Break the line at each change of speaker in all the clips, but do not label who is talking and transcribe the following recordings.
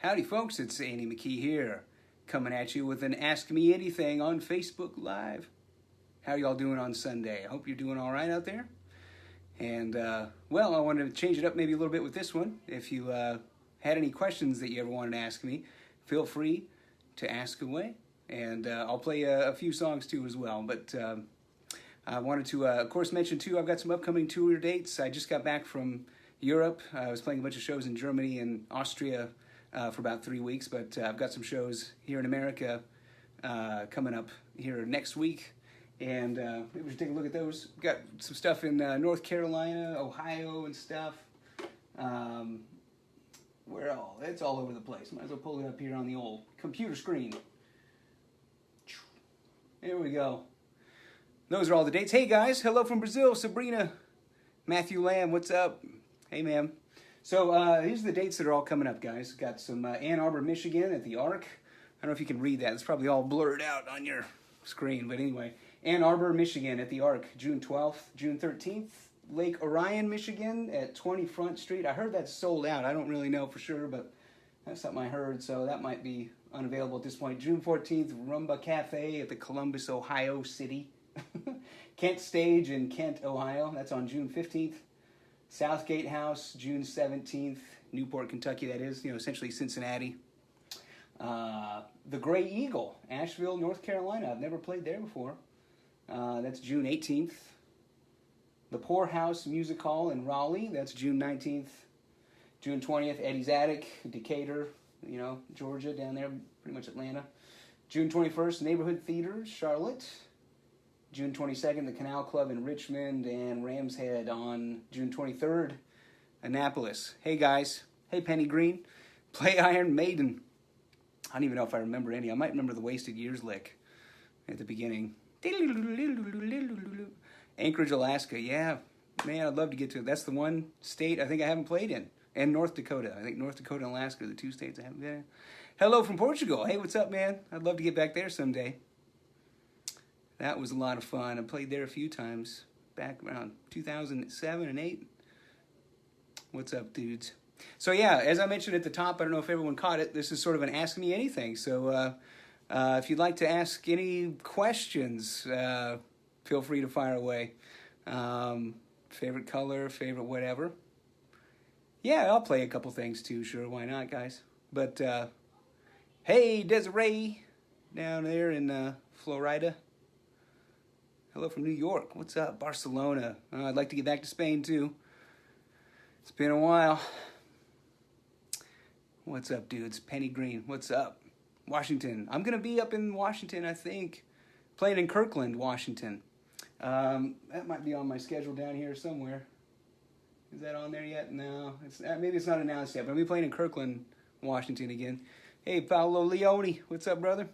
Howdy folks, it's Andy McKee here, coming at you with an Ask Me Anything on Facebook Live. How are y'all doing on Sunday? I hope you're doing all right out there. And, well, I wanted to change it up maybe a little bit with this one. If you had any questions that you ever wanted to ask me, feel free to ask away. And I'll play a few songs too as well. But I wanted to, of course, mention too, I've got some upcoming tour dates. I just got back from Europe. I was playing a bunch of shows in Germany and Austria for about 3 weeks, but I've got some shows here in America coming up here next week, and maybe we should take a look at those. Got some stuff in North Carolina, Ohio, and stuff. Where all? It's all over the place. Might as well pull it up here on the old computer screen. There we go. Those are all the dates. Hey guys, hello from Brazil, Sabrina, Matthew Lamb, what's up? Hey ma'am. So here's the dates that are all coming up, guys. Got some Ann Arbor, Michigan at the Arc. I don't know if you can read that. It's probably all blurred out on your screen. But anyway, Ann Arbor, Michigan at the Arc, June 12th, June 13th. Lake Orion, Michigan at 20 Front Street. I heard that's sold out. I don't really know for sure, but that's something I heard. So that might be unavailable at this point. June 14th, Rumba Cafe at the Columbus, Ohio City. Kent Stage in Kent, Ohio. That's on June 15th. Southgate House, June 17th, Newport, Kentucky, that is, essentially Cincinnati. The Gray Eagle, Asheville, North Carolina. I've never played there before. That's June 18th. The Poorhouse Music Hall in Raleigh, that's June 19th. June 20th, Eddie's Attic, Decatur, Georgia, down there, pretty much Atlanta. June 21st, Neighborhood Theater, Charlotte. June 22nd, the Canal Club in Richmond, and Ram's Head on June 23rd, Annapolis. Hey guys, hey Penny Green, play Iron Maiden. I don't even know if I remember any. I might remember the Wasted Years lick at the beginning. Anchorage, Alaska. Yeah, man, I'd love to get to it. That's the one state I think I haven't played in. And North Dakota. I think North Dakota and Alaska are the two states I haven't been in. Hello from Portugal. Hey, what's up, man? I'd love to get back there someday. That was a lot of fun. I played there a few times back around 2007 and 8. What's up, dudes? So yeah, as I mentioned at the top, I don't know if everyone caught it, this is sort of an Ask Me Anything. So if you'd like to ask any questions, feel free to fire away. Favorite color, favorite whatever. Yeah, I'll play a couple things too, sure, why not, guys? But hey, Desiree, down there in Florida. Hello from New York. What's up? Barcelona. I'd like to get back to Spain, too. It's been a while. What's up, dudes? Penny Green. What's up? Washington. I'm going to be up in Washington, I think. Playing in Kirkland, Washington. That might be on my schedule down here somewhere. Is that on there yet? No. Maybe it's not announced yet, but I'll be playing in Kirkland, Washington again. Hey, Paolo Leone. What's up, brother?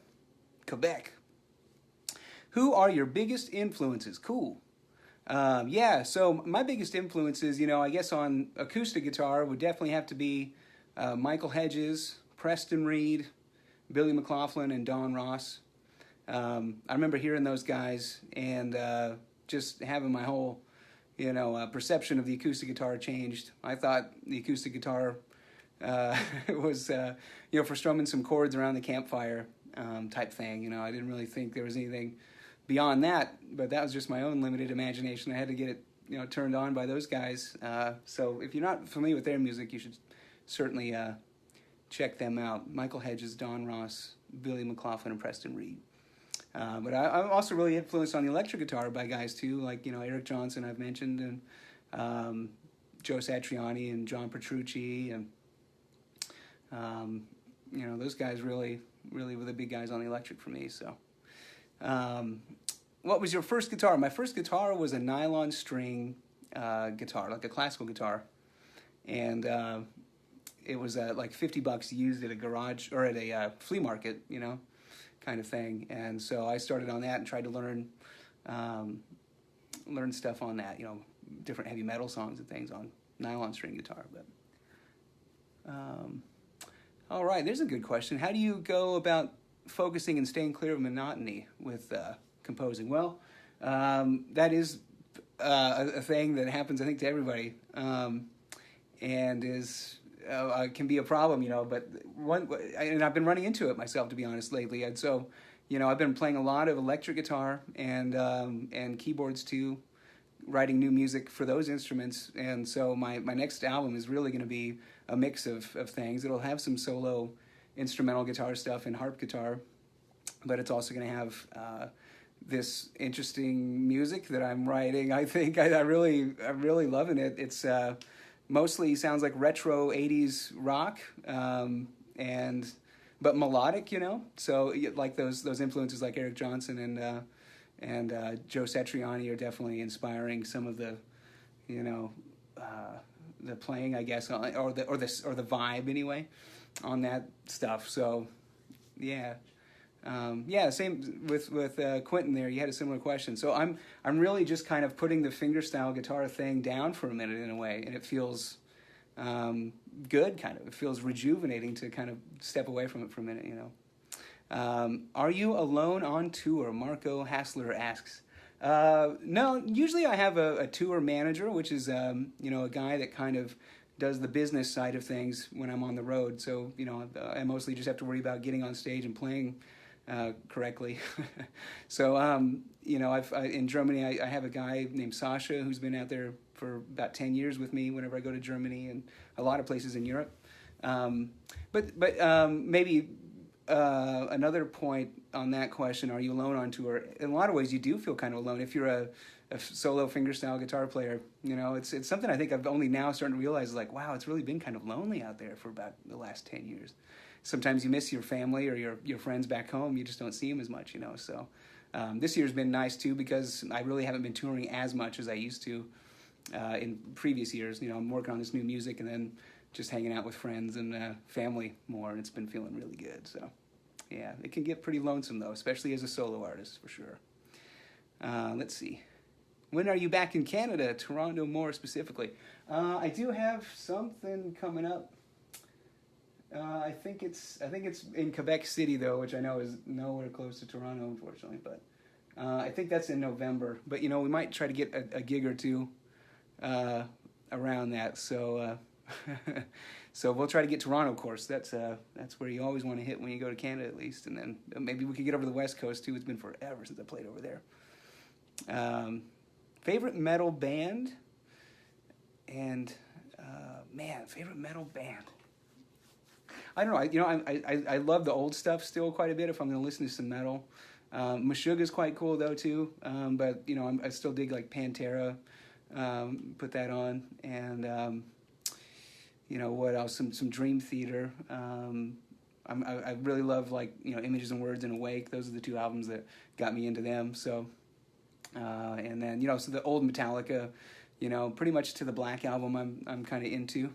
Quebec. Who are your biggest influences? Cool. Yeah, so my biggest influences, I guess on acoustic guitar would definitely have to be Michael Hedges, Preston Reed, Billy McLaughlin, and Don Ross. I remember hearing those guys and just having my whole, perception of the acoustic guitar changed. I thought the acoustic guitar was, for strumming some chords around the campfire type thing. I didn't really think there was anything beyond that, but that was just my own limited imagination. I had to get it, turned on by those guys. So if you're not familiar with their music, you should certainly check them out. Michael Hedges, Don Ross, Billy McLaughlin, and Preston Reed. But I'm also really influenced on the electric guitar by guys too, like Eric Johnson I've mentioned, and Joe Satriani and John Petrucci, and those guys really were the big guys on the electric for me. So. What was your first guitar? My first guitar was a nylon string guitar, like a classical guitar, and it was like $50 used at a garage or at a flea market, kind of thing. And so I started on that and tried to learn stuff on that, different heavy metal songs and things on nylon string guitar. But all right, there's a good question. How do you go about focusing and staying clear of monotony with composing? Well, that is a thing that happens, I think, to everybody, and is can be a problem, but and I've been running into it myself, to be honest, lately. And so, I've been playing a lot of electric guitar and keyboards too, writing new music for those instruments. And so my next album is really going to be a mix of things. It'll have some solo instrumental guitar stuff and harp guitar, but it's also going to have this interesting music that I'm writing. I think I'm really loving it. It's mostly sounds like retro 80s rock, but melodic, So like those influences like Eric Johnson and Joe Satriani are definitely inspiring some of the, the playing, I guess, or the vibe anyway, on that stuff. So, yeah. Same with Quentin there. You had a similar question. So I'm really just kind of putting the fingerstyle guitar thing down for a minute in a way, and it feels good. Kind of, it feels rejuvenating to kind of step away from it for a minute. Are you alone on tour? Marco Hassler asks. No, usually I have a tour manager, which is a guy that kind of does the business side of things when I'm on the road. So I mostly just have to worry about getting on stage and playing correctly. So in Germany I have a guy named Sasha who's been out there for about 10 years with me whenever I go to Germany and a lot of places in Europe. But maybe another point on that question: are you alone on tour? In a lot of ways, you do feel kind of alone if you're a solo fingerstyle guitar player. It's something I think I've only now starting to realize. Like, wow, it's really been kind of lonely out there for about the last 10 years. Sometimes you miss your family or your friends back home. You just don't see them as much, So this year's been nice too because I really haven't been touring as much as I used to in previous years. I'm working on this new music and then just hanging out with friends and family more, and it's been feeling really good. So, yeah, it can get pretty lonesome though, especially as a solo artist for sure. Let's see. When are you back in Canada? Toronto more specifically. I do have something coming up. I think it's in Quebec City though, which I know is nowhere close to Toronto, unfortunately. But I think that's in November. But we might try to get a gig or two around that. So so we'll try to get Toronto, of course. That's where you always want to hit when you go to Canada, at least. And then maybe we could get over the West Coast too. It's been forever since I played over there. Favorite metal band, and favorite metal band. I don't know. I love the old stuff still quite a bit. If I'm going to listen to some metal, Meshuggah's quite cool though too. But I still dig like Pantera. Put that on, and what else? Some Dream Theater. I really love like Images and Words and Awake. Those are the two albums that got me into them. So, and then so the old Metallica, pretty much to the Black Album. I'm kind of into.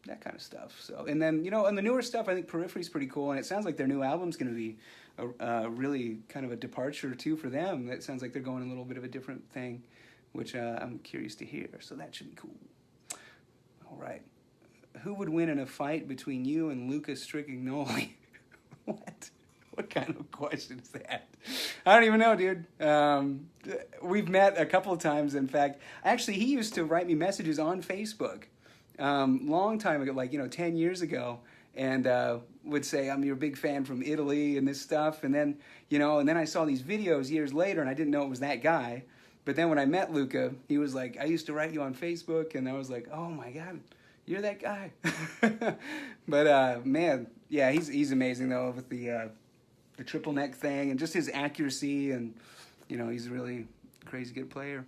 That kind of stuff. So, and then and the newer stuff, I think Periphery's pretty cool, and it sounds like their new album's going to be a really kind of a departure too for them. It sounds like they're going a little bit of a different thing, which I'm curious to hear. So that should be cool. All right, who would win in a fight between you and Lucas Strickland-Noli? What kind of question is that? I don't even know, dude. We've met a couple of times. In fact, actually, he used to write me messages on Facebook. Long time ago, like 10 years ago, and would say, I'm your big fan from Italy and this stuff, and then and then I saw these videos years later and I didn't know it was that guy. But then when I met Luca, he was like, I used to write you on Facebook, and I was like, oh my god, you're that guy. But man, yeah, he's amazing though with the triple neck thing and just his accuracy, and he's a really crazy good player.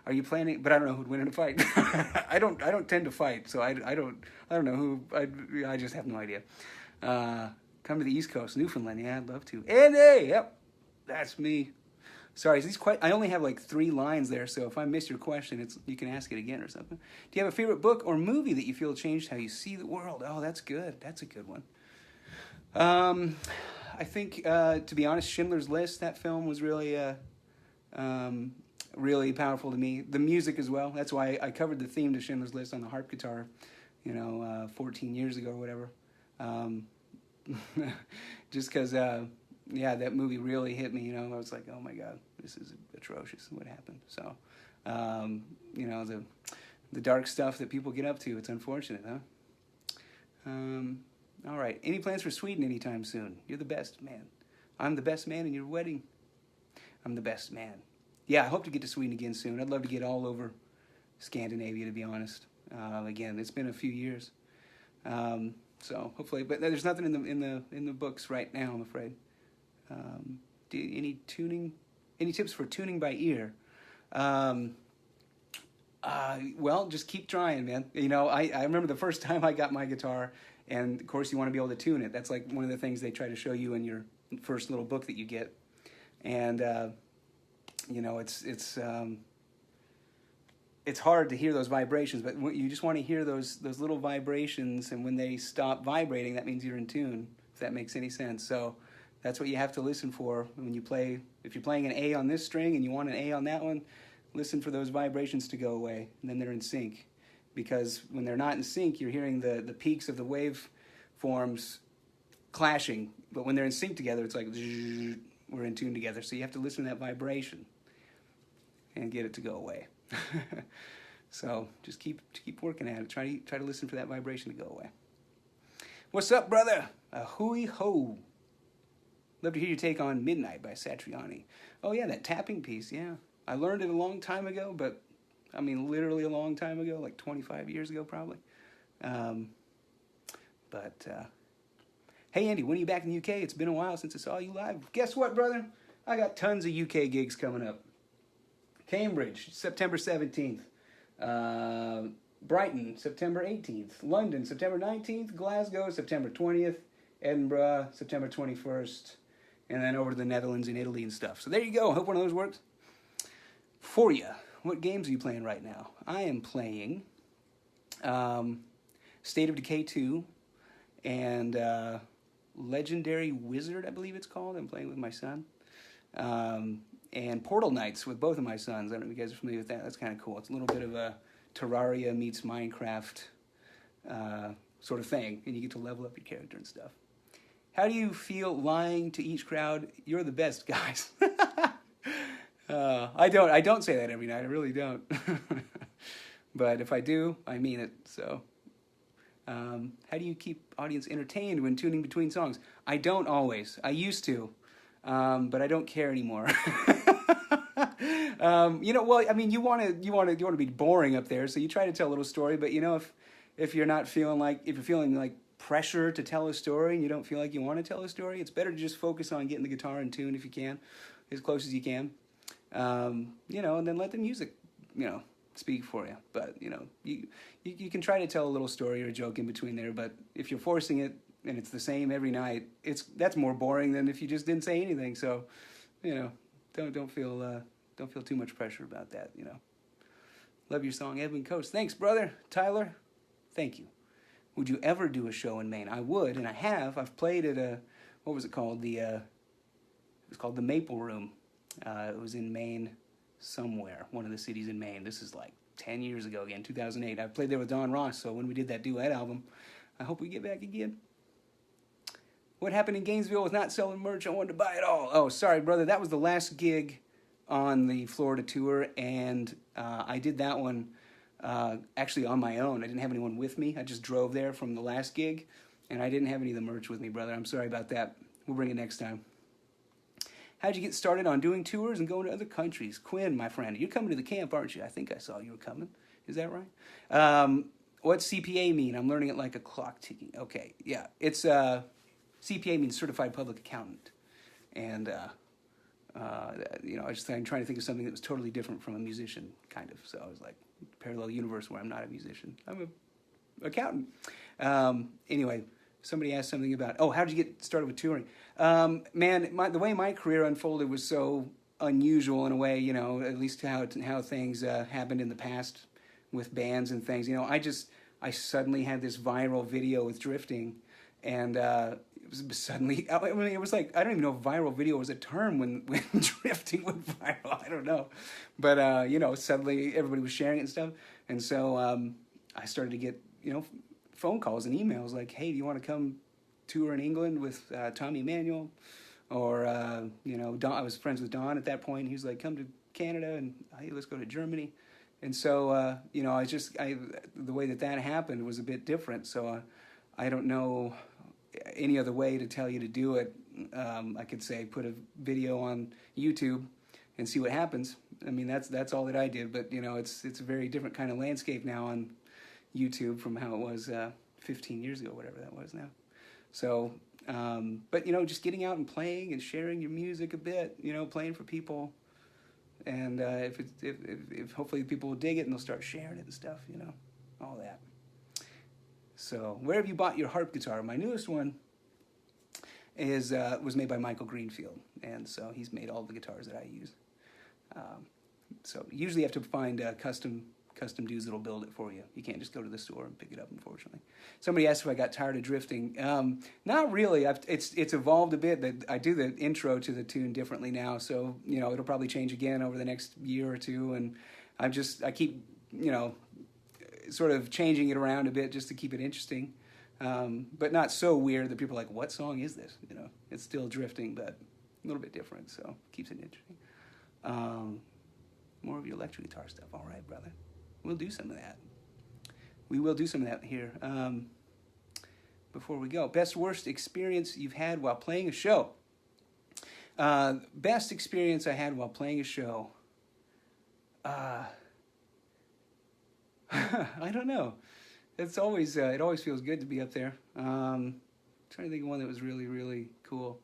Are you planning? But I don't know who'd win in a fight. I don't tend to fight, so I don't know who. I just have no idea. Come to the East Coast, Newfoundland. Yeah, I'd love to. Andy, yep, that's me. Sorry, I only have like 3 lines there, so if I miss your question, you can ask it again or something. Do you have a favorite book or movie that you feel changed how you see the world? Oh, that's good. That's a good one. I think, to be honest, Schindler's List. That film was really. Really powerful to me. The music as well. That's why I covered the theme to Schindler's List on the harp guitar, 14 years ago or whatever. Just because, that movie really hit me. I was like, oh my God, this is atrocious. What happened? So, the the dark stuff that people get up to. It's unfortunate, huh? All right. Any plans for Sweden anytime soon? You're the best man. I'm the best man in your wedding. I'm the best man. Yeah, I hope to get to Sweden again soon. I'd love to get all over Scandinavia, to be honest. Again, it's been a few years, so hopefully. But there's nothing in the books right now, I'm afraid. Any tips for tuning by ear? Well, just keep trying, man. You know, I remember the first time I got my guitar, and of course you want to be able to tune it. That's like one of the things they try to show you in your first little book that you get. And you know, it's hard to hear those vibrations, but you just want to hear those little vibrations, and when they stop vibrating, that means you're in tune, if that makes any sense. So that's what you have to listen for when you play. If you're playing an A on this string and you want an A on that one, listen for those vibrations to go away, and then they're in sync. Because when they're not in sync, you're hearing the peaks of the wave forms clashing, but when they're in sync together, it's like we're in tune together. So you have to listen to that vibration and get it to go away. So just keep working at it. Try to listen for that vibration to go away. What's up, brother? A hooey ho. Love to hear your take on Midnight by Satriani. Oh yeah, that tapping piece. Yeah, I learned it a long time ago, but I mean literally a long time ago, like 25 years ago probably. Hey Andy, when are you back in the UK? It's been a while since I saw you live. Guess what, brother? I got tons of UK gigs coming up. Cambridge, September 17th. Brighton, September 18th. London, September 19th. Glasgow, September 20th. Edinburgh, September 21st. And then over to the Netherlands and Italy and stuff. So there you go. I hope one of those works. For you, what games are you playing right now? I am playing State of Decay 2 and Legendary Wizard, I believe it's called. I'm playing with my son. And Portal Knights with both of my sons. I don't know if you guys are familiar with that. That's kind of cool. It's a little bit of a Terraria meets Minecraft sort of thing. And you get to level up your character and stuff. How do you feel lying to each crowd? You're the best, guys. I don't say that every night. I really don't. But if I do, I mean it. So, how do you keep audience entertained when tuning between songs? I don't always. I used to, but I don't care anymore. You know, well, I mean, you want to be boring up there, so you try to tell a little story. But you know, if you're feeling like pressure to tell a story and you don't feel like you want to tell a story, it's better to just focus on getting the guitar in tune if you can, as close as you can. You know, and then let the music, you know, speak for you. But you know, you can try to tell a little story or a joke in between there. But if you're forcing it and it's the same every night, that's more boring than if you just didn't say anything. So, you know, don't feel too much pressure about that. You know, love your song, Edwin Coates. Thanks, brother. Tyler, thank you. Would you ever do a show in Maine? I would, and I have. I've played at what was it called? It was called the Maple Room. It was in Maine somewhere, one of the cities in Maine. This is like 10 years ago again, 2008. I played there with Don Ross, so when we did that duet album, I hope we get back again. What happened in Gainesville with not selling merch? I wanted to buy it all. Oh, sorry, brother. That was the last gig on the Florida tour, and I did that one actually on my own. I didn't have anyone with me. I just drove there from the last gig, and I didn't have any of the merch with me, brother. I'm sorry about that. We'll bring it next time. How'd you get started on doing tours and going to other countries? Quinn, my friend, you're coming to the camp, aren't you? I think I saw you were coming. Is that right? What's CPA mean? I'm learning it like a clock ticking. Okay, yeah. It's CPA means Certified Public Accountant. And, you know, I was trying to think of something that was totally different from a musician, kind of. So I was like, parallel universe where I'm not a musician. I'm an accountant. Anyway, somebody asked something about, how did you get started with touring? Man, the way my career unfolded was so unusual in a way, you know, at least how things happened in the past with bands and things. You know, I suddenly had this viral video with drifting, and it was suddenly, I mean, it was like, I don't even know if viral video was a term when drifting went viral. I don't know. But, you know, suddenly everybody was sharing it and stuff. And so I started to get, you know, phone calls and emails like, hey, do you want to come tour in England with Tommy Emmanuel? Or, you know, Don, I was friends with Don at that point. He was like, come to Canada, and hey, let's go to Germany. And so, you know, the way that happened was a bit different. So I don't know any other way to tell you to do it. I could say put a video on YouTube and see what happens. I mean, that's all that I did. But you know, it's a very different kind of landscape now on YouTube from how it was 15 years ago, whatever that was now. So, but you know, just getting out and playing and sharing your music a bit. You know, playing for people. And if hopefully people will dig it and they'll start sharing it and stuff, you know, all that. So where have you bought your harp guitar? My newest one was made by Michael Greenfield, and so he's made all the guitars that I use. So usually you have to find custom dudes that'll build it for you. You can't just go to the store and pick it up, unfortunately. Somebody asked if I got tired of drifting. Not really. It's evolved a bit. That I do the intro to the tune differently now, so you know it'll probably change again over the next year or two. And I keep you know sort of changing it around a bit just to keep it interesting, but not so weird that people are like, "What song is this?" You know, it's still drifting, but a little bit different, so keeps it interesting. More of your electric guitar stuff. All right, brother. We'll do some of that. We will do some of that here. Before we go, best worst experience you've had while playing a show. Best experience I had while playing a show. I don't know. It's always it always feels good to be up there. Trying to think of one that was really, really cool.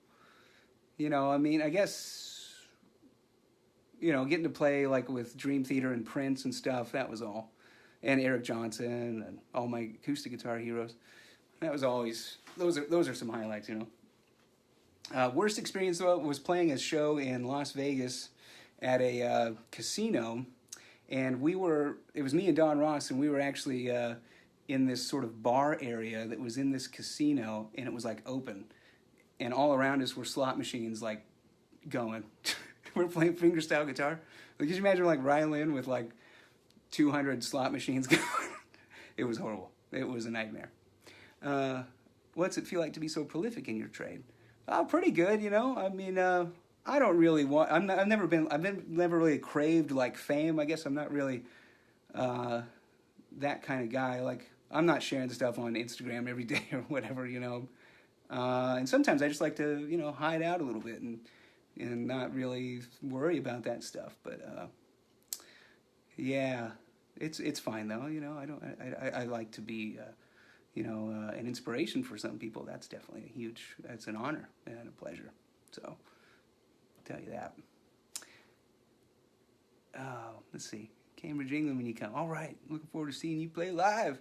You know, I mean, I guess. You know, getting to play like with Dream Theater and Prince and stuff, that was all. And Eric Johnson and all my acoustic guitar heroes. That was always, those are some highlights, you know. Worst experience though was playing a show in Las Vegas at a casino. And it was me and Don Ross, and we were actually in this sort of bar area that was in this casino, and it was like open. And all around us were slot machines like going. We're playing fingerstyle guitar. Like, could you imagine like Ryan Lynn with like 200 slot machines going? It was horrible. It was a nightmare. What's it feel like to be so prolific in your trade? Oh, pretty good, you know. I mean, I don't really want. I've never really craved like fame. I guess I'm not really that kind of guy. Like, I'm not sharing stuff on Instagram every day or whatever, you know. And sometimes I just like to, you know, hide out a little bit and not really worry about that stuff. But yeah, it's fine though. You know, I like to be, you know, an inspiration for some people. That's definitely that's an honor and a pleasure. So I'll tell you that. Let's see, Cambridge, England, when you come. All right, looking forward to seeing you play live.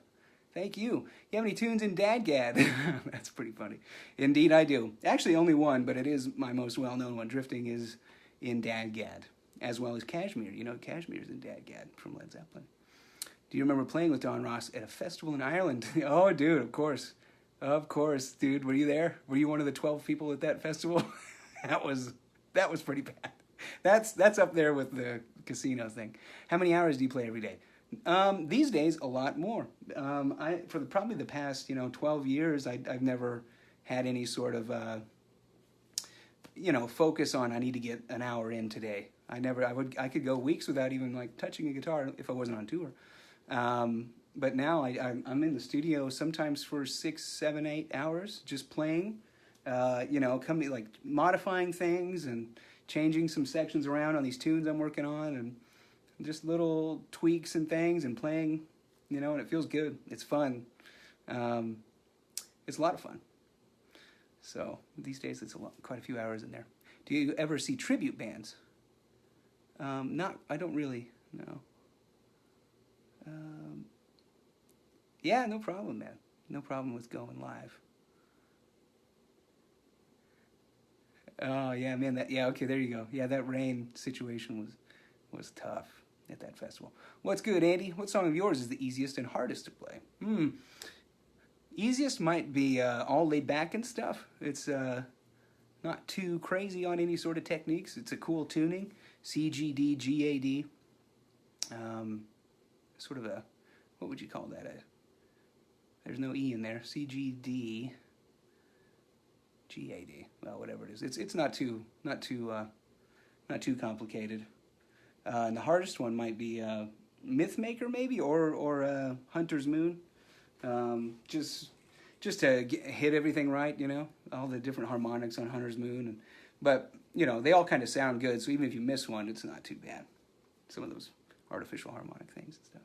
Thank you. You have any tunes in Dadgad? That's pretty funny. Indeed, I do. Actually, only one, but it is my most well-known one. Drifting is in Dadgad, as well as Kashmir. You know, Kashmir's in Dadgad from Led Zeppelin. Do you remember playing with Don Ross at a festival in Ireland? Oh, dude, of course. Of course, dude. Were you there? Were you one of the 12 people at that festival? That was pretty bad. That's up there with the casino thing. How many hours do you play every day? These days, a lot more. For probably the past, 12 years, I've never had any sort of, focus on I need to get an hour in today. I could go weeks without even like touching a guitar if I wasn't on tour. But now I'm in the studio sometimes for 6, 7, 8 hours just playing. Coming like modifying things and changing some sections around on these tunes I'm working on and just little tweaks and things and playing, and it feels good. It's fun. It's a lot of fun. So these days it's quite a few hours in there. Do you ever see tribute bands? I don't really, no. Yeah, no problem, man. No problem with going live. Oh, yeah, man. Okay, there you go. Yeah, that rain situation was tough at that festival. What's good, Andy? What song of yours is the easiest and hardest to play? Easiest might be All Laid Back and stuff. It's not too crazy on any sort of techniques. It's a cool tuning. C, G, D, G, A, D. Sort of a, what would you call that? There's no E in there. C, G, D, G, A, D. Well, whatever it is. It's not too complicated. And the hardest one might be Mythmaker maybe, or Hunter's Moon. Just to hit everything right, all the different harmonics on Hunter's Moon, but they all kind of sound good. So even if you miss one, it's not too bad. Some of those artificial harmonic things and stuff.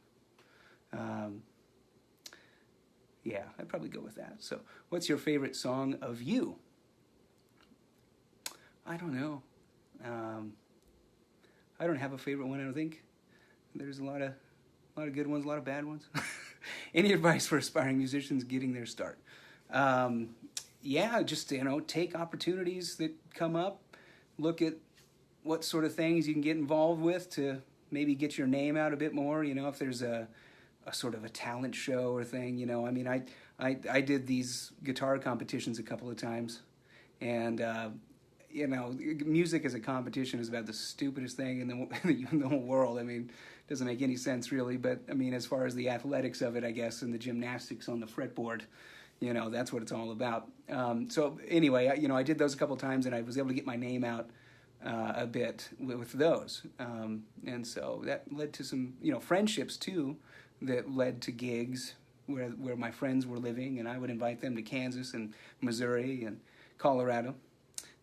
Yeah, I'd probably go with that. So, what's your favorite song of you? I don't know. I don't have a favorite one. I don't think. There's a lot of good ones, a lot of bad ones. Any advice for aspiring musicians getting their start? Yeah, just take opportunities that come up. Look at what sort of things you can get involved with to maybe get your name out a bit more. If there's a sort of a talent show or thing. I mean, I did these guitar competitions a couple of times, and music as a competition is about the stupidest thing in the whole world. I mean, it doesn't make any sense really, but I mean, as far as the athletics of it, I guess, and the gymnastics on the fretboard, that's what it's all about. So anyway, I did those a couple of times, and I was able to get my name out a bit with those, and so that led to some friendships too, that led to gigs where my friends were living, and I would invite them to Kansas and Missouri and Colorado.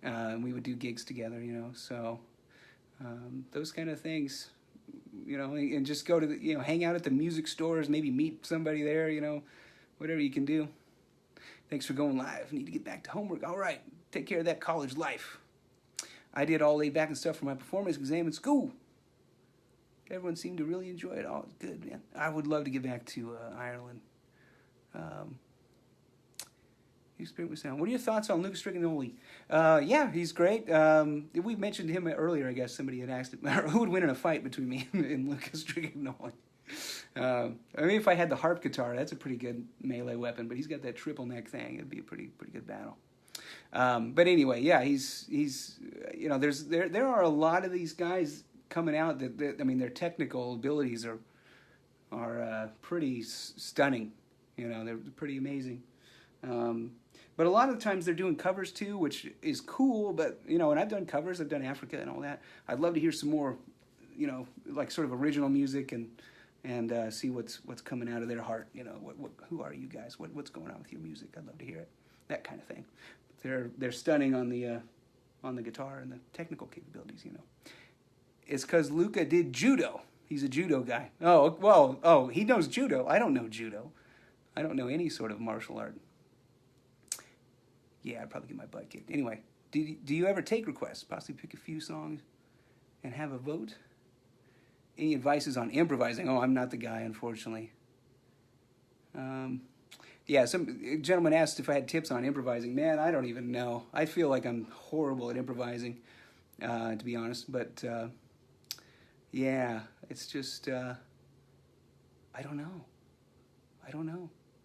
And we would do gigs together, so those kind of things, and just go to hang out at the music stores, maybe meet somebody there, whatever you can do. Thanks for going live. Need to get back to homework. All right, take care of that college life. I did all laid back and stuff for my performance exam in school. Everyone seemed to really enjoy it. Oh, it's good, man. I would love to get back to Ireland. What are your thoughts on Lucas Strignoli? Yeah, he's great. We mentioned him earlier, I guess. Somebody had asked who would win in a fight between me and Lucas Strignoli. I mean, if I had the harp guitar, that's a pretty good melee weapon, but he's got that triple neck thing. It'd be a pretty good battle. But anyway, yeah, he's there are a lot of these guys coming out that I mean, their technical abilities are pretty stunning. They're pretty amazing. But a lot of the times they're doing covers too, which is cool. But and I've done covers, I've done Africa and all that. I'd love to hear some more, like sort of original music and see what's coming out of their heart. Who are you guys? What's going on with your music? I'd love to hear it. That kind of thing. They're stunning on the guitar and the technical capabilities. It's because Luca did judo. He's a judo guy. Oh, well, he knows judo. I don't know judo. I don't know any sort of martial art. Yeah, I'd probably get my butt kicked. Anyway, do you ever take requests? Possibly pick a few songs and have a vote? Any advices on improvising? Oh, I'm not the guy, unfortunately. Yeah, some gentleman asked if I had tips on improvising. Man, I don't even know. I feel like I'm horrible at improvising, to be honest. But, yeah, it's just, I don't know.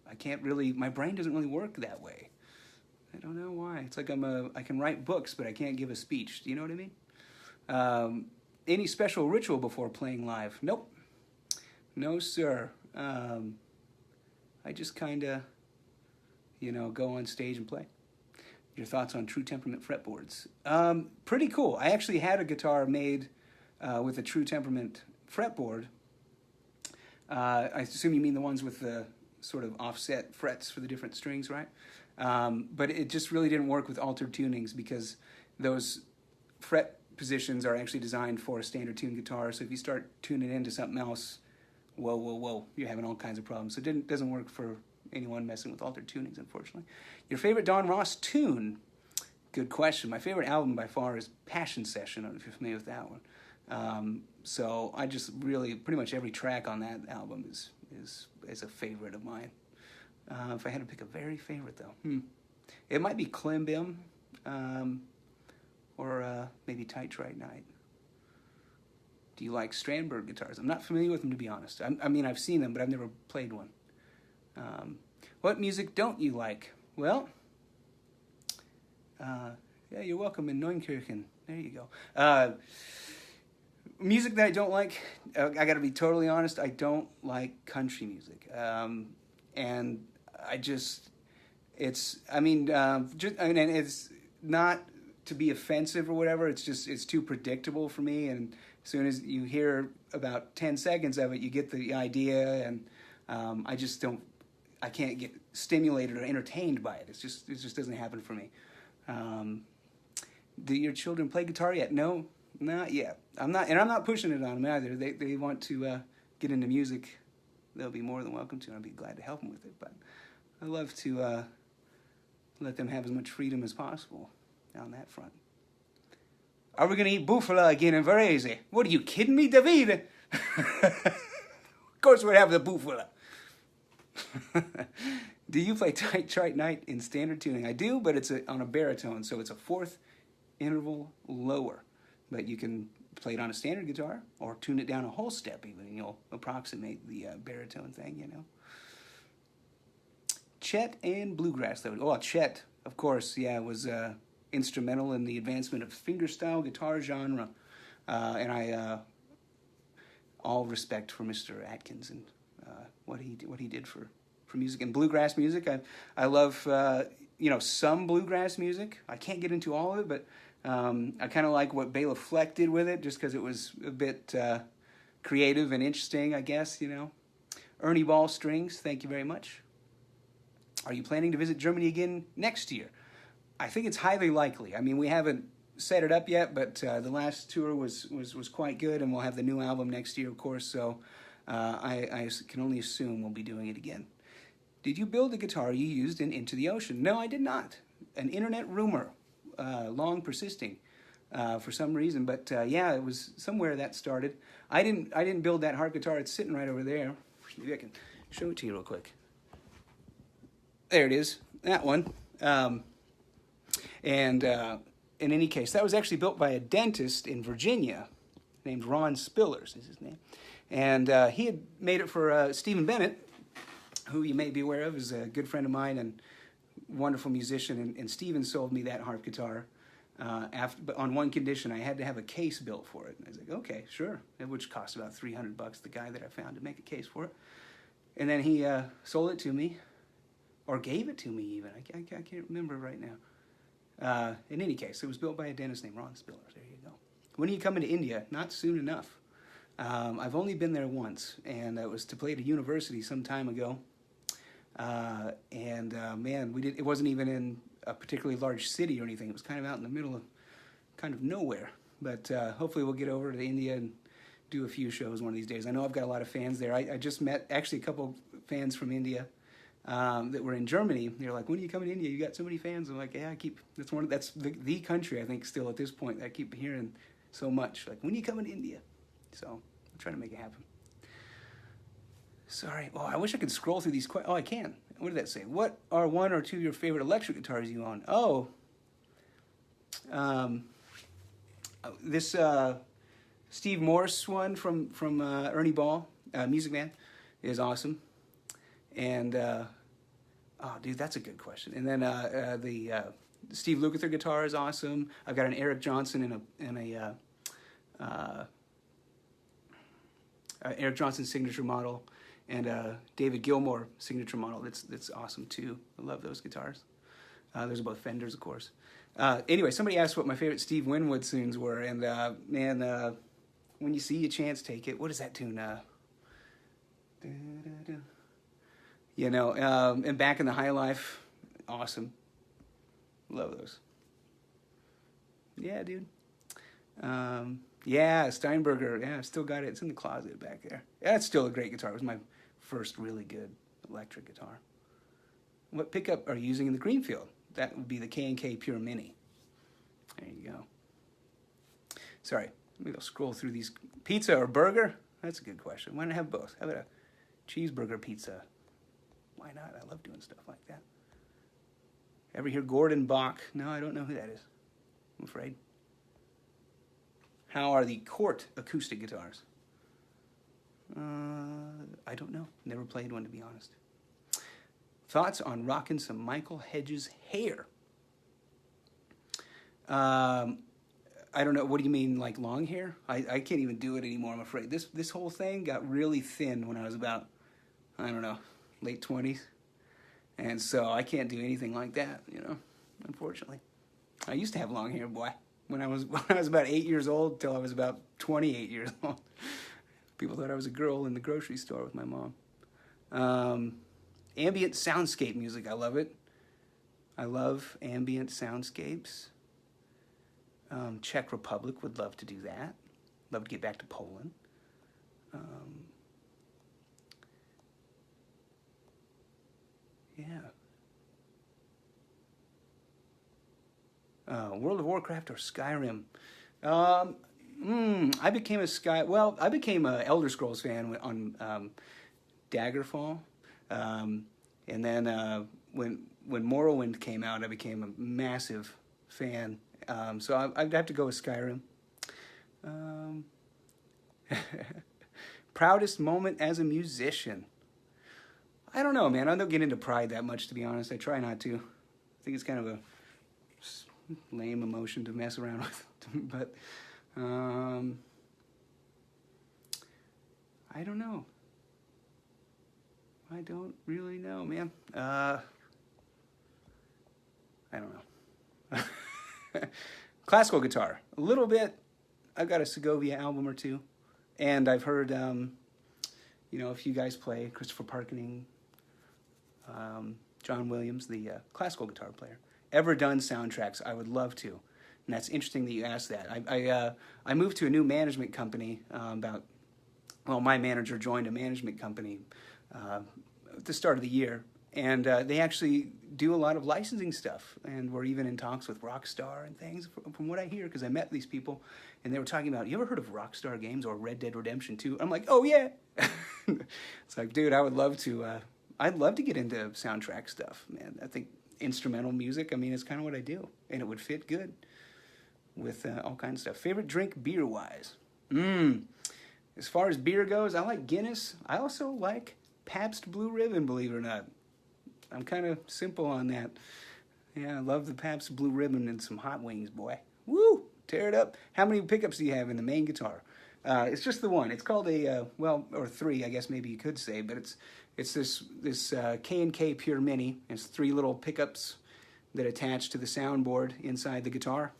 I can't really, my brain doesn't really work that way. I don't know why. It's like I can write books, but I can't give a speech. Do you know what I mean? Any special ritual before playing live? Nope. No, sir. I just kind of, go on stage and play. Your thoughts on True Temperament fretboards? Pretty cool. I actually had a guitar made with a True Temperament fretboard. I assume you mean the ones with the sort of offset frets for the different strings, right? But it just really didn't work with altered tunings because those fret positions are actually designed for a standard tuned guitar. So if you start tuning into something else, whoa, you're having all kinds of problems. So it doesn't work for anyone messing with altered tunings, unfortunately. Your favorite Don Ross tune? Good question. My favorite album by far is Passion Session. I don't know if you're familiar with that one. So I just really, pretty much every track on that album is a favorite of mine. If I had to pick a very favorite, though, it might be Klimbim, or maybe Tight Night. Do you like Strandberg guitars? I'm not familiar with them, to be honest. I mean, I've seen them, but I've never played one. What music don't you like? Well, yeah, you're welcome in Neunkirchen. There you go. Music that I don't like, I got to be totally honest, I don't like country music. And I just, it's not to be offensive or whatever, it's too predictable for me, and As soon as you hear about 10 seconds of it, you get the idea, and I just don't. I can't get stimulated or entertained by it. It just doesn't happen for me. Do your children play guitar yet? No, not yet. I'm not pushing it on them either. They want to get into music. They'll be more than welcome to, and I'll be glad to help them with it. But I love to let them have as much freedom as possible on that front. Are we going to eat buffalo again in Varese? What, are you kidding me, David? Of course we'd have the buffalo. Do you play Tight Trite Night in standard tuning? I do, but it's on a baritone, so it's a fourth interval lower. But you can play it on a standard guitar or tune it down a whole step even, and you'll approximate the baritone thing, you know. Chet and bluegrass, though. Oh, Chet, of course, yeah, was instrumental in the advancement of fingerstyle guitar genre. And I all respect for Mr. Atkins and what he did for music and bluegrass music. I love some bluegrass music. I can't get into all of it, but I kind of like what Bela Fleck did with it, just because it was a bit creative and interesting, I guess. Ernie Ball strings. Thank you very much. Are you planning to visit Germany again next year? I think it's highly likely. I mean, we haven't set it up yet, but the last tour was quite good, and we'll have the new album next year, of course, so I can only assume we'll be doing it again. Did you build the guitar you used in Into the Ocean? No, I did not. An internet rumor, long persisting for some reason, but yeah, it was somewhere that started. I didn't build that harp guitar. It's sitting right over there. Maybe I can show it to you real quick. There it is, that one. And in any case, that was actually built by a dentist in Virginia named Ron Spillers is his name. And he had made it for Stephen Bennett, who you may be aware of, is a good friend of mine and wonderful musician. And Stephen sold me that harp guitar but on one condition. I had to have a case built for it. And I was like, okay, sure, which cost about $300, the guy that I found to make a case for it. And then he sold it to me, or gave it to me even. I can't remember right now. In any case, it was built by a dentist named Ron Spillers. There you go. When are you coming to India? Not soon enough. I've only been there once, and it was to play at a university some time ago. Man, it wasn't even in a particularly large city or anything. It was kind of out in the middle of kind of nowhere. But hopefully we'll get over to India and do a few shows one of these days. I know I've got a lot of fans there. I just met actually a couple fans from India that were in Germany. They're like, when are you coming to India? You got so many fans. I'm like, yeah, that's the country, I think, still at this point that I keep hearing so much. Like, when are you coming to India? So I'm trying to make it happen. Sorry. Oh, I wish I could scroll through these. Oh, I can. What did that say? What are one or two of your favorite electric guitars you own? Oh, this Steve Morse one from Ernie Ball, Music Man, is awesome. And oh, dude, that's a good question. And then the Steve Lukather guitar is awesome. I've got an Eric Johnson and a Eric Johnson signature model, and a David Gilmour signature model. That's awesome too. I love those guitars. Those are both Fenders, of course. Anyway, somebody asked what my favorite Steve Winwood tunes were, and man, when you see a chance, take it. What is that tune? And Back in the High Life, awesome. Love those. Yeah, dude. Yeah, Steinberger. Yeah, I've still got it. It's in the closet back there. Yeah, it's still a great guitar. It was my first really good electric guitar. What pickup are you using in the Greenfield? That would be the K&K Pure Mini. There you go. Sorry, maybe I'll scroll through these. Pizza or burger? That's a good question. Why not have both? How about a cheeseburger pizza? Why not? I love doing stuff like that. Ever hear Gordon Bach? No, I don't know who that is, I'm afraid. How are the Cort acoustic guitars? I don't know. Never played one, to be honest. Thoughts on rocking some Michael Hedges hair? I don't know. What do you mean, like long hair? I can't even do it anymore, I'm afraid. This whole thing got really thin when I was about, I don't know, late 20s. And so I can't do anything like that, unfortunately. I used to have long hair, boy. when I was about 8 years old till I was about 28 years old. People thought I was a girl in the grocery store with my mom. Ambient soundscape music, I love it. I love ambient soundscapes. Czech Republic, would love to do that. Love to get back to Poland. Yeah. World of Warcraft or Skyrim. I became a Elder Scrolls fan on Daggerfall, and then when Morrowind came out, I became a massive fan. So I'd have to go with Skyrim. Proudest moment as a musician. I don't know, man. I don't get into pride that much, to be honest. I try not to. I think it's kind of a lame emotion to mess around with. But I don't know. I don't really know, man. I don't know. Classical guitar, a little bit. I've got a Segovia album or two, and I've heard, a few guys play. Christopher Parkening, John Williams, the classical guitar player. Ever done soundtracks? I would love to. And that's interesting that you asked that. I moved to a new management company my manager joined a management company at the start of the year, and they actually do a lot of licensing stuff, and we're even in talks with Rockstar and things, from what I hear, because I met these people, and they were talking about, you ever heard of Rockstar Games or Red Dead Redemption 2? I'm like, oh yeah! It's like, dude, I'd love to get into soundtrack stuff, man. I think instrumental music, it's kind of what I do, and it would fit good with all kinds of stuff. Favorite drink beer-wise? As far as beer goes, I like Guinness. I also like Pabst Blue Ribbon, believe it or not. I'm kind of simple on that. Yeah, I love the Pabst Blue Ribbon and some hot wings, boy. Woo! Tear it up. How many pickups do you have in the main guitar? It's just the one. It's called or three, I guess maybe you could say, but it's this K&K Pure Mini. It's 3 little pickups that attach to the soundboard inside the guitar.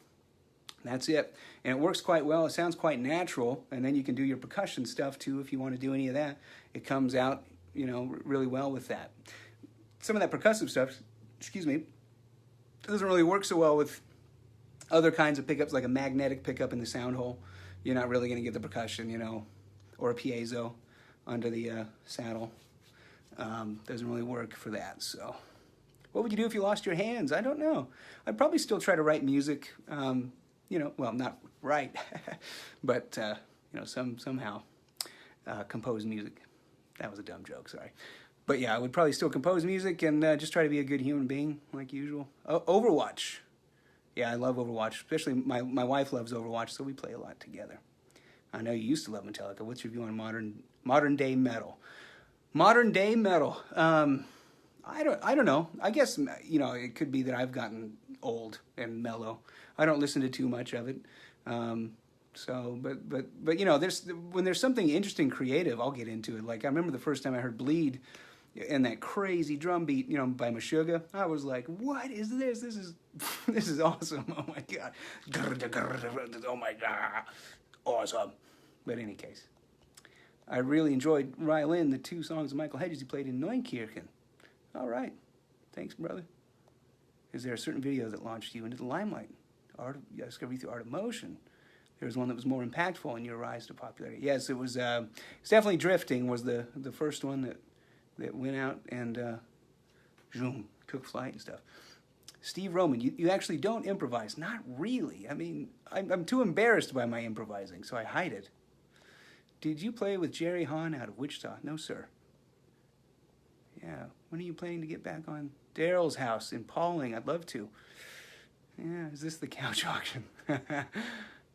That's it. And it works quite well. It sounds quite natural. And then you can do your percussion stuff too if you want to do any of that. It comes out, really well with that. Some of that percussive stuff, doesn't really work so well with other kinds of pickups, like a magnetic pickup in the sound hole. You're not really going to get the percussion, or a piezo under the saddle. Doesn't really work for that. So what would you do if you lost your hands? I don't know. I'd probably still try to write music. Not write, but, somehow compose music. That was a dumb joke, sorry. But yeah, I would probably still compose music and just try to be a good human being, like usual. Overwatch. Yeah, I love Overwatch. Especially my wife loves Overwatch, so we play a lot together. I know you used to love Metallica. What's your view on modern day metal? Modern day metal. I don't know. I guess, it could be that I've gotten old and mellow. I don't listen to too much of it. But when there's something interesting, creative, I'll get into it. Like, I remember the first time I heard Bleed and that crazy drum beat, by Meshuggah. I was like, what is this? This is awesome. Oh my God. Oh my God. Awesome. But in any case, I really enjoyed Rylan, the 2 songs of Michael Hedges he played in Neunkirchen. All right. Thanks, brother. Is there a certain video that launched you into the limelight? Discovery through Art of Motion. There was one that was more impactful in your rise to popularity. Yes, it was. It's definitely Drifting was the first one that went out and zoom, took flight and stuff. Steve Roman, you actually don't improvise. Not really. I'm too embarrassed by my improvising, so I hide it. Did you play with Jerry Hahn out of Wichita? No, sir. Yeah. When are you planning to get back on Daryl's house in Pauling? I'd love to. Yeah, is this the couch auction?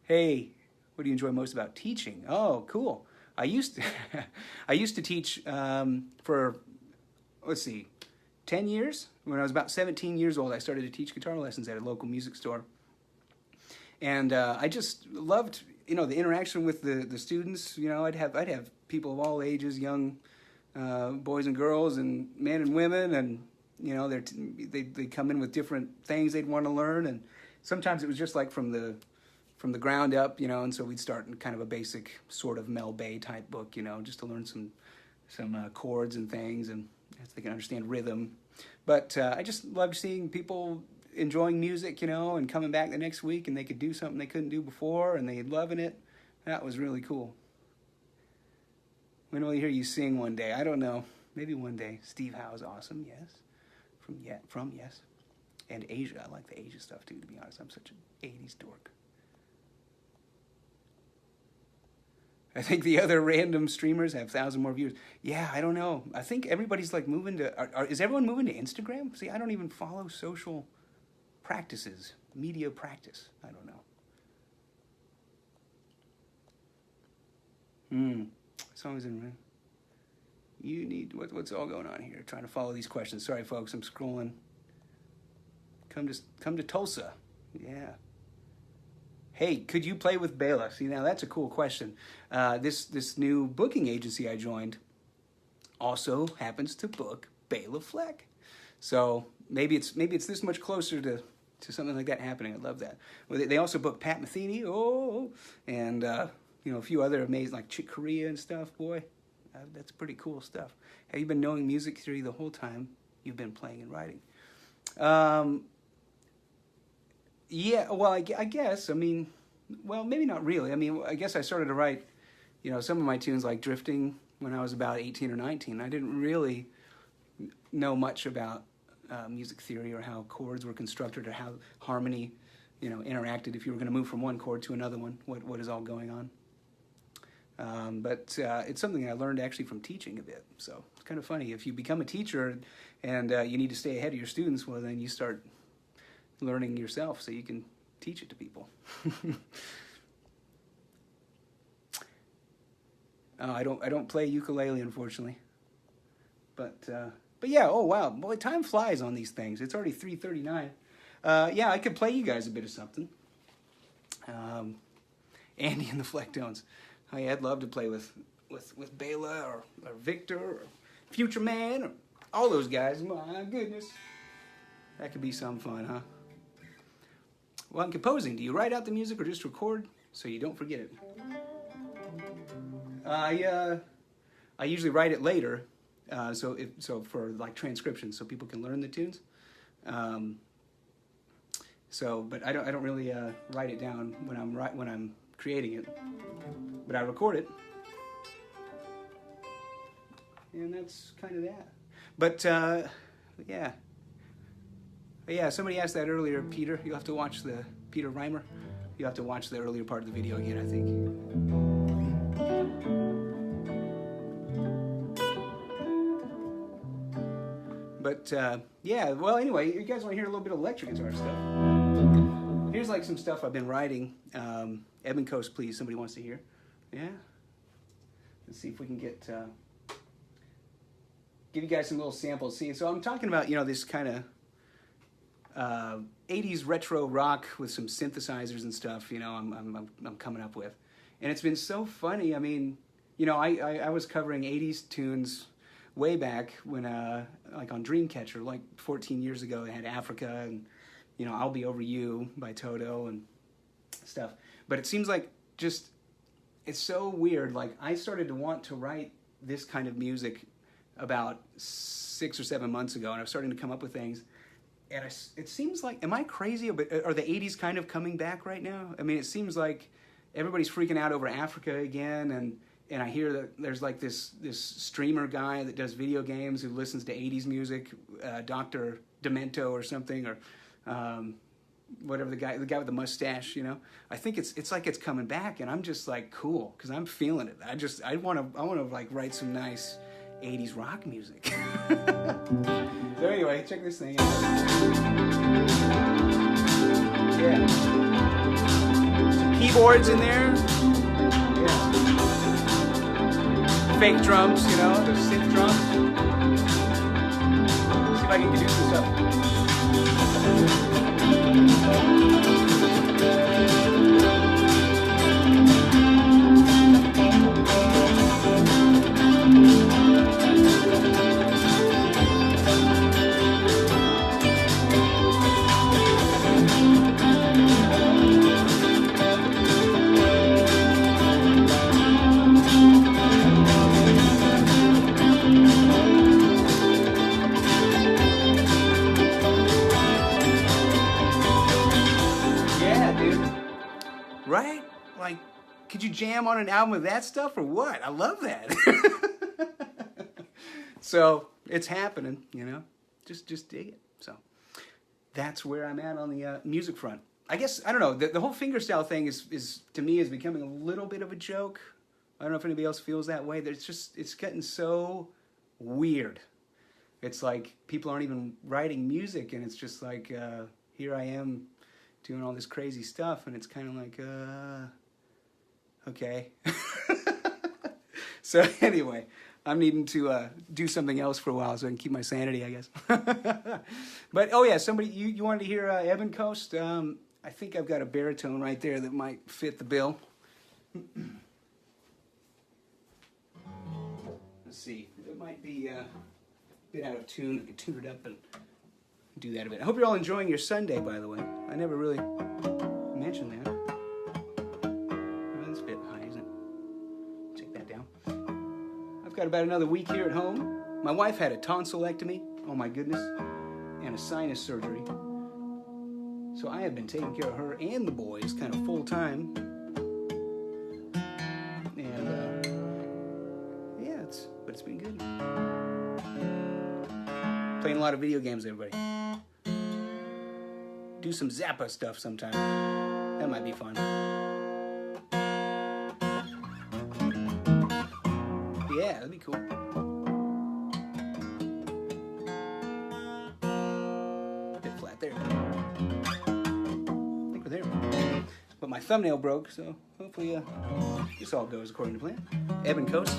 Hey, what do you enjoy most about teaching? Oh, cool. I used to teach for, 10 years. When I was about 17 years old, I started to teach guitar lessons at a local music store. And I just loved, the interaction with the students. I'd have people of all ages, young boys and girls and men and women, and they come in with different things they'd want to learn, and sometimes it was just like from the from the ground up, you know, and so we'd start in kind of a basic sort of Mel Bay type book, you know, just to learn some chords and things, and so they can understand rhythm. But I just loved seeing people enjoying music, you know, and coming back the next week and they could do something they couldn't do before and they loving it. That was really cool. When will we hear you sing one day? I don't know. Maybe one day. Steve Howe's awesome, yes. From yes. And Asia. I like the Asia stuff too, to be honest. I'm such an 80s dork. I think the other random streamers have 1,000 more views. Yeah, I don't know. I think everybody's like moving to... is everyone moving to Instagram? See, I don't even follow social practices, media practice. I don't know. Songs in... You need... What's all going on here? Trying to follow these questions. Sorry, folks, I'm scrolling. Come to Tulsa. Yeah. Hey, could you play with Bela? See, now that's a cool question. This new booking agency I joined also happens to book Bela Fleck. So maybe it's this much closer to something like that happening. I love that. Well, they also book Pat Metheny, and you know, a few other amazing, like Chick Corea and stuff. Boy, that's pretty cool stuff. Have you been knowing music theory the whole time you've been playing and writing? Yeah, well, I guess, I mean, well, maybe not really. I mean, I guess I started to write, you know, some of my tunes like Drifting when I was about 18 or 19. I didn't really know much about music theory or how chords were constructed or how harmony, you know, interacted if you were going to move from one chord to another one, what is all going on. But it's something I learned actually from teaching a bit. So it's kind of funny. If you become a teacher and you need to stay ahead of your students, well, then you start learning yourself so you can teach it to people. I don't play ukulele, unfortunately. But yeah, oh wow, boy, time flies on these things. It's already 3:39. Yeah, I could play you guys a bit of something. Andy and the Flecktones. Oh yeah, I'd love to play with Bela or Victor or Future Man or all those guys. My goodness, that could be some fun, huh? Well, I'm composing. Do you write out the music or just record so you don't forget it? I usually write it later, so for like transcription, so people can learn the tunes. But I don't really write it down when I'm creating it, but I record it, and that's kind of that. But yeah. Yeah, somebody asked that earlier, Peter. You'll have to watch Peter Reimer. You'll have to watch the earlier part of the video again, I think. But, yeah, well, anyway, you guys want to hear a little bit of electric guitar stuff? Here's, like, some stuff I've been writing. Ebon Coast, please. Somebody wants to hear. Yeah? Let's see if we can give you guys some little samples. See, so I'm talking about, you know, this kind of 80s retro rock with some synthesizers and stuff, you know, I'm coming up with. And it's been so funny. I mean, you know, I was covering 80s tunes way back when, like on Dreamcatcher, like 14 years ago. They had Africa and, you know, I'll Be Over You by Toto and stuff. But it seems like just, it's so weird. Like, I started to want to write this kind of music about 6 or 7 months ago, and I was starting to come up with things. And it seems like, am I crazy? But are the 80s kind of coming back right now? I mean, it seems like everybody's freaking out over Africa again, and I hear that there's like this streamer guy that does video games who listens to 80s music, Dr. Demento or something, or whatever, the guy with the mustache, you know. I think it's like it's coming back, and I'm just like, cool, because I'm feeling it. I want to like write some nice 80s rock music. So anyway, check this thing out. Yeah. Some keyboards in there. Yeah. Fake drums, you know, those synth drums. See if I can introduce this up. you jam on an album with that stuff or what? I love that. So it's happening, you know. Just dig it. So that's where I'm at on the music front. I guess, I don't know, the whole fingerstyle thing is to me is becoming a little bit of a joke. I don't know if anybody else feels that way. It's getting so weird. It's like people aren't even writing music, and it's just like, here I am doing all this crazy stuff, and it's kind of like, okay. So anyway, I'm needing to do something else for a while so I can keep my sanity, I guess. But, oh yeah, somebody, you wanted to hear Ebon Coast? I think I've got a baritone right there that might fit the bill. Let's see, it might be a bit out of tune. I can tune it up and do that a bit. I hope you're all enjoying your Sunday, by the way. I never really mentioned that. Oh, that's a bit high, isn't it? Take that down. I've got about another week here at home. My wife had a tonsillectomy, oh my goodness, and a sinus surgery. So I have been taking care of her and the boys kind of full time. And yeah, it's been good. Playing a lot of video games, everybody. Do some Zappa stuff sometime. That might be fun. Yeah, that'd be cool. Bit flat there. I think we're there. But my thumbnail broke, so hopefully this all goes according to plan. Ebon Coast.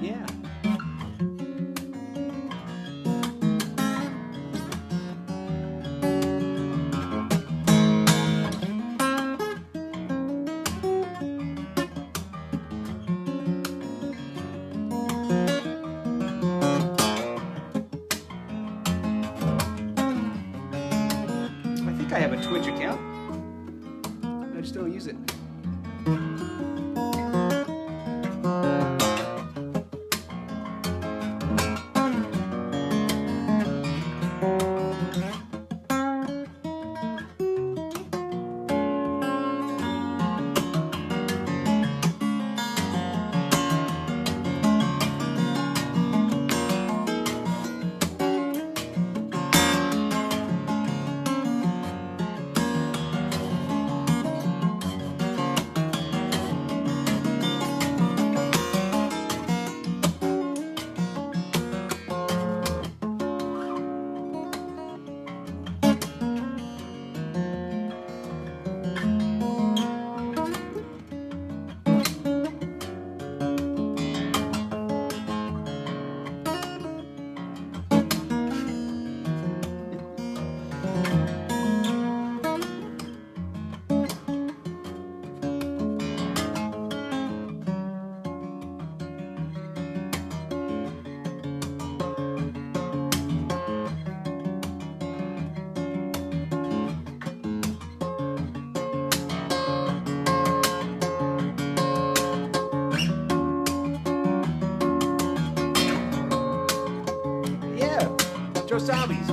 Yeah. I think I have a Twitch account. I just don't use it. Joe Salvies.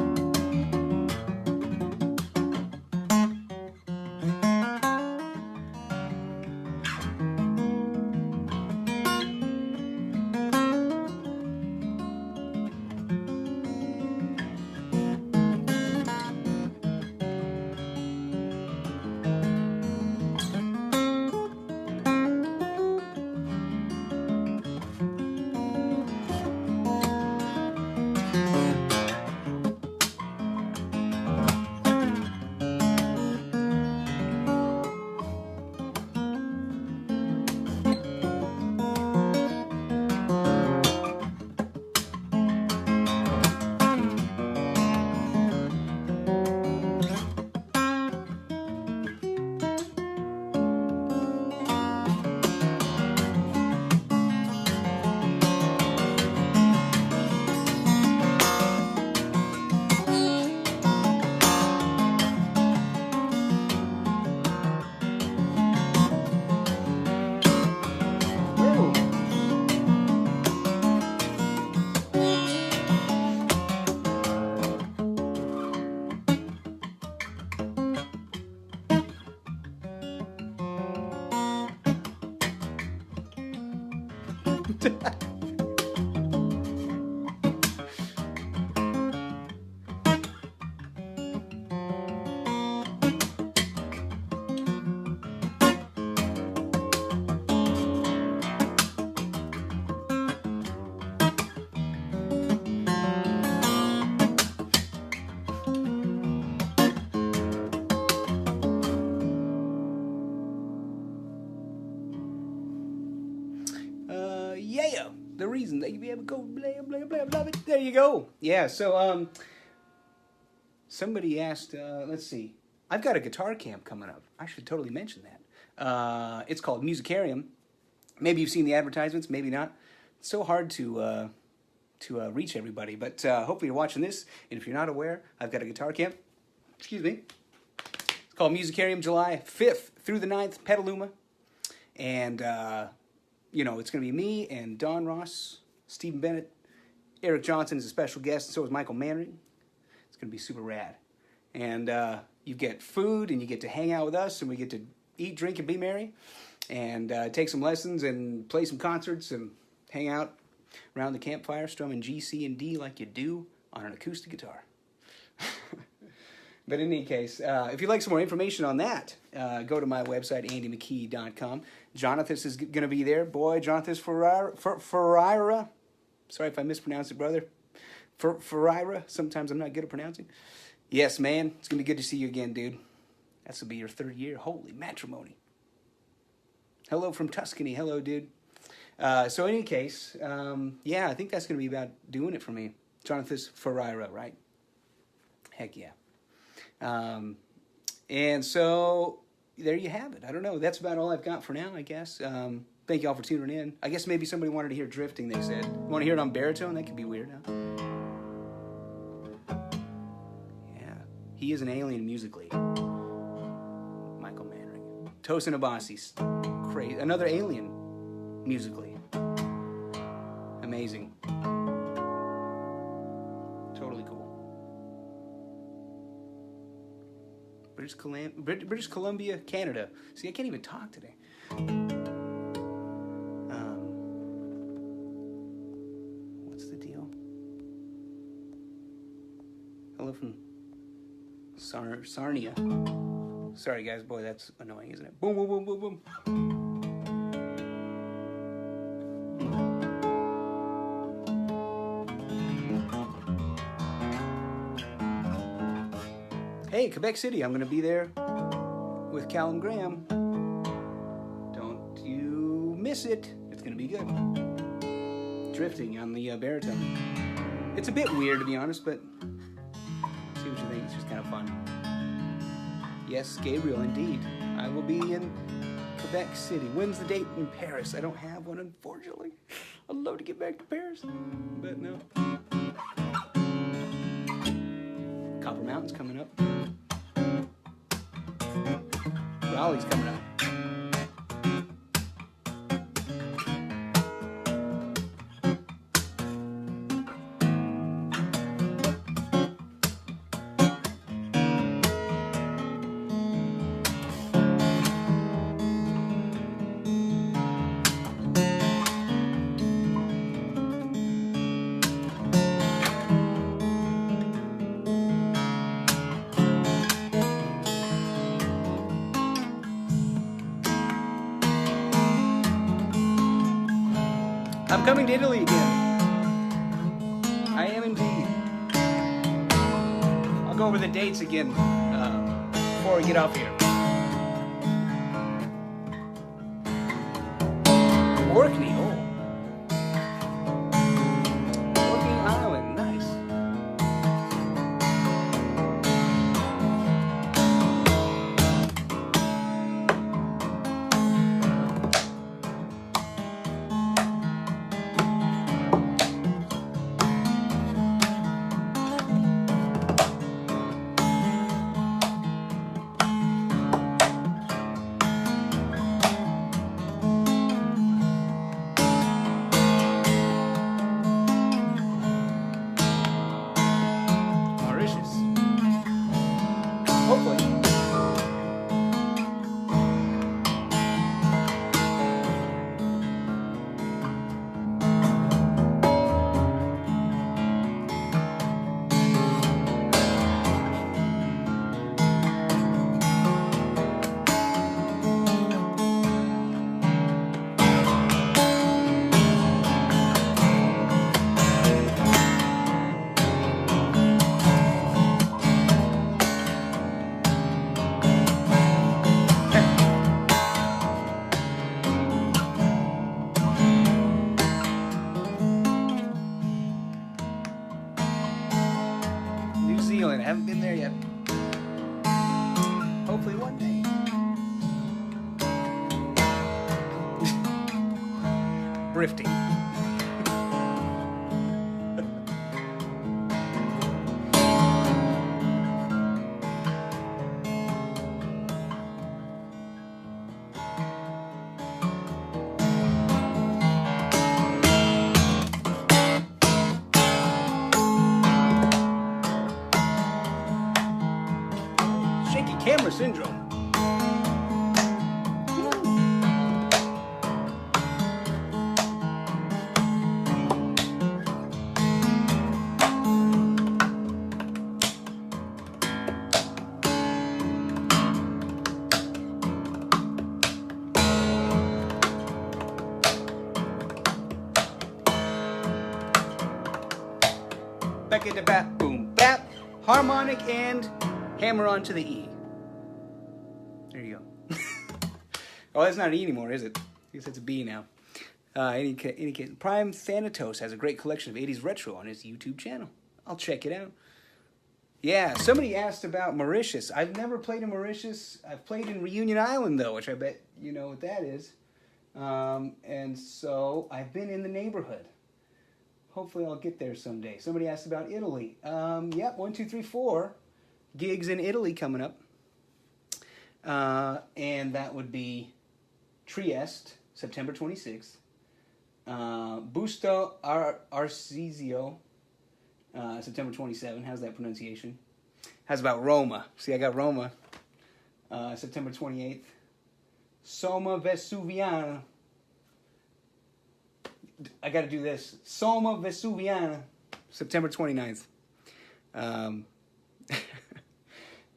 Yeah, the reason that you be able to go blah blah blah blah. There you go. Yeah. So somebody asked. Let's see. I've got a guitar camp coming up. I should totally mention that. It's called Musicarium. Maybe you've seen the advertisements. Maybe not. It's so hard to reach everybody. But hopefully you're watching this. And if you're not aware, I've got a guitar camp. Excuse me. It's called Musicarium, July 5th through the 9th, Petaluma. And you know, it's going to be me and Don Ross, Stephen Bennett, Eric Johnson is a special guest, and so is Michael Mannering. It's going to be super rad. And you get food, and you get to hang out with us, and we get to eat, drink, and be merry, and take some lessons, and play some concerts, and hang out around the campfire, strumming G, C, and D like you do on an acoustic guitar. But in any case, if you'd like some more information on that, go to my website, andymckee.com. Jonathan is going to be there. Boy, Jonathan Ferreira. Sorry if I mispronounced it, brother. Ferreira. Sometimes I'm not good at pronouncing. Yes, man. It's going to be good to see you again, dude. This will be your 3rd year. Holy matrimony. Hello from Tuscany. Hello, dude. So in any case, yeah, I think that's going to be about doing it for me. Jonathan Ferreira, right? Heck yeah. And so there you have it. I don't know. That's about all I've got for now, I guess. Thank you all for tuning in. I guess maybe somebody wanted to hear drifting, they said. Want to hear it on baritone? That could be weird, huh? Yeah. He is an alien musically. Michael Mannering. Tosin Abasi's crazy. Another alien musically. Amazing. Totally cool. British Columbia, Canada. See, I can't even talk today. What's the deal? Hello from Sarnia. Sorry, guys. Boy, that's annoying, isn't it? Boom, boom, boom, boom, boom. Hey, Quebec City, I'm going to be there with Callum Graham. Don't you miss it. It's going to be good. Drifting on the baritone. It's a bit weird, to be honest, but see what you think. It's just kind of fun. Yes, Gabriel, indeed. I will be in Quebec City. When's the date in Paris? I don't have one, unfortunately. I'd love to get back to Paris, but no. Copper Mountain's coming up. Raleigh's coming up. I'm coming to Italy again. I am indeed. I'll go over the dates again before we get off here. Orkney, oh. Orkney Island, nice. haven't been there yet. Hopefully one day. Drifting. Shaky camera syndrome. Back into bap, boom, bap, harmonic and hammer onto the E. There you go. Oh, that's not an E anymore, is it? I guess it's a B now. Any case, Prime Thanatos has a great collection of 80s retro on his YouTube channel. I'll check it out. Yeah, somebody asked about Mauritius. I've never played in Mauritius. I've played in Reunion Island, though, which I bet you know what that is. And so I've been in the neighborhood. Hopefully I'll get there someday. Somebody asked about Italy. Yep, 1, 2, 3, 4 gigs in Italy coming up. And that would be Trieste, September 26th. Busto Arsizio, September 27th. How's that pronunciation? How's about Roma? See, I got Roma, September 28th. Soma Vesuviana. I got to do this. Soma Vesuviana, September 29th.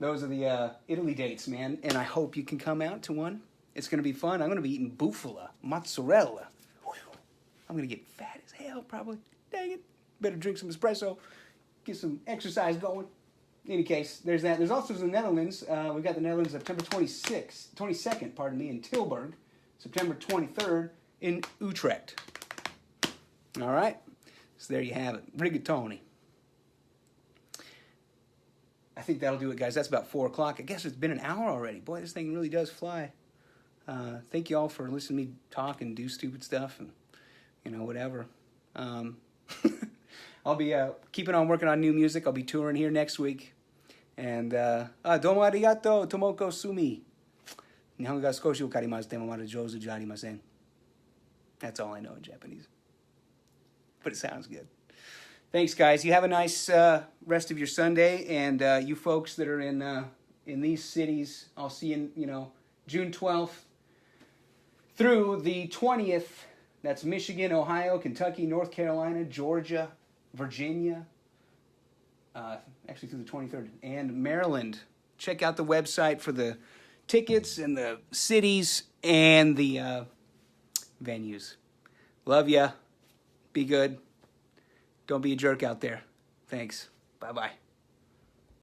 Those are the Italy dates, man. And I hope you can come out to one. It's going to be fun. I'm going to be eating bufala, mozzarella. Whew. I'm going to get fat as hell, probably. Dang it. Better drink some espresso. Get some exercise going. In any case, there's that. There's also the Netherlands. We've got the Netherlands September 22nd, pardon me, in Tilburg. September 23rd in Utrecht. All right, so there you have it. Rigatoni. I think that'll do it, guys. That's about 4 o'clock. I guess it's been an hour already. Boy, this thing really does fly. Thank you all for listening to me talk and do stupid stuff and, whatever. I'll be keeping on working on new music. I'll be touring here next week. And, domo arigato, tomoko sumi. Nihongo ga skoshi wakarimasu, demo mada jouzu ji arimasen. That's all I know in Japanese. But it sounds good. Thanks, guys. You have a nice rest of your Sunday, and you folks that are in these cities, I'll see you, June 12th through the 20th. That's Michigan, Ohio, Kentucky, North Carolina, Georgia, Virginia. Actually, through the 23rd, and Maryland. Check out the website for the tickets and the cities and the venues. Love ya. Be good. Don't be a jerk out there. Thanks. Bye-bye.